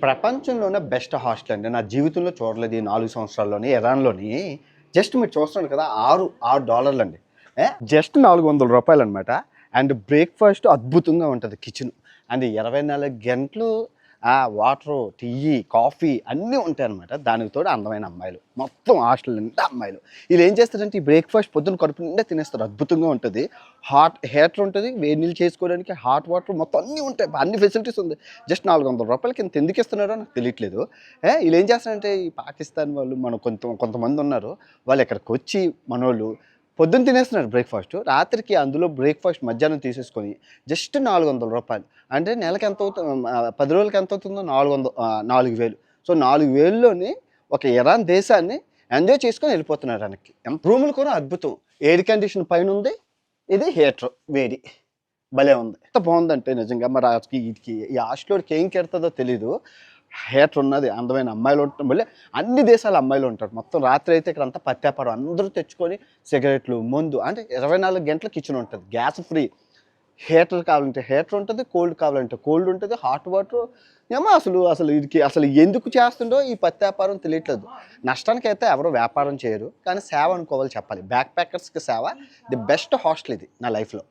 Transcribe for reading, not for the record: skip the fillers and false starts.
ప్రపంచంలోనే best hostel అండి. నా జీవితంలో చూడలేదు ఈ 4 సంవత్సరాల్లోని ఇరాన్‌లోని. జస్ట్ మీరు చూస్తున్నారు కదా! $6 అండి. జస్ట్ రూ. 400 అండ్ బ్రేక్‌ఫాస్ట్ అద్భుతంగా ఉంటది కిచెను. అండ్ 24 గంటలు వాటరు, టీ, కాఫీ అన్నీ ఉంటాయన్నమాట. దానికి తోడు అందమైన అమ్మాయిలు. మొత్తం హాస్టల్ నిండా అమ్మాయిలు. ఈళ్ళేం చేస్తారంటే ఈ బ్రేక్‌ఫాస్ట్ పొద్దున్న కడుపు నిండా తినేస్తారు. అద్భుతంగా ఉంటది. హీటర్ ఉంటది. వేడి నీళ్ళు చేసుకోవడానికి హాట్ వాటర్ మొత్తం అన్నీ ఉంటాయి. అన్ని ఫెసిలిటీస్ ఉంది. జస్ట్ రూ. 400 ఇంత ఎందుకు ఇస్తున్నారో నాకు తెలియట్లేదు. ఈళ్ళేం చేస్తారంటే ఈ పాకిస్తాన్ వాళ్ళు మన కొంతమంది ఉన్నారు. వాళ్ళు ఇక్కడికొచ్చి మనోళ్ళు పొద్దున్న తినేస్తున్నారు బ్రేక్‌ఫాస్టు. రాత్రికి అందులో బ్రేక్‌ఫాస్ట్ మధ్యాహ్నం తీసేసుకొని జస్ట్ రూ. 400 అంటే నెలకి ఎంత 10 రోజులకి ఎంత అవుతుందో 4,000. సో 4,000లోని ఒక ఇరాన్ దేశాన్ని ఎంజాయ్ చేసుకొని వెళ్ళిపోతున్నారు వెనక్కి. రూములు కూడా అద్భుతం. ఎయిర్ కండిషన్ పైనుంది. ఇది హీటర్ వేడి. భలే ఉంది. ఎంత బావుందంటే నిజంగా మరి ఈటికి ఈ హాస్టల్‌లోడికి ఏం కెడతదో తెలీదు. హీటర్ ఉన్నది. అందమైన అమ్మాయిలు ఉండటం వల్లే అన్ని దేశాల అమ్మాయిలు ఉంటారు. మొత్తం రాత్రి అయితే ఇక్కడంతా పత్యాపారం. అందరూ తెచ్చుకొని సిగరెట్లు, మందు అంటే 24 గంటలు కిచెన్ ఉంటది. Gas free. హీటర్ కావాలంటే హీటర్ ఉంటది. కోల్డ్ కావాలంటే కోల్డ్ ఉంటది. హాట్ వాటర్ ఏమో అసలు ఈడికి ఎందుకు చేస్తుండో ఈ పత్యాపారం తెలియట్లేదు. నష్టానికైతే ఎవరు వ్యాపారం చేయరు. కానీ సేవ అనుకోవాలి చెప్పాలి. బ్యాక్ ప్యాకర్స్‌కి సేవ ది బెస్ట్ హాస్టల్ ఇది నా లైఫ్‌లో.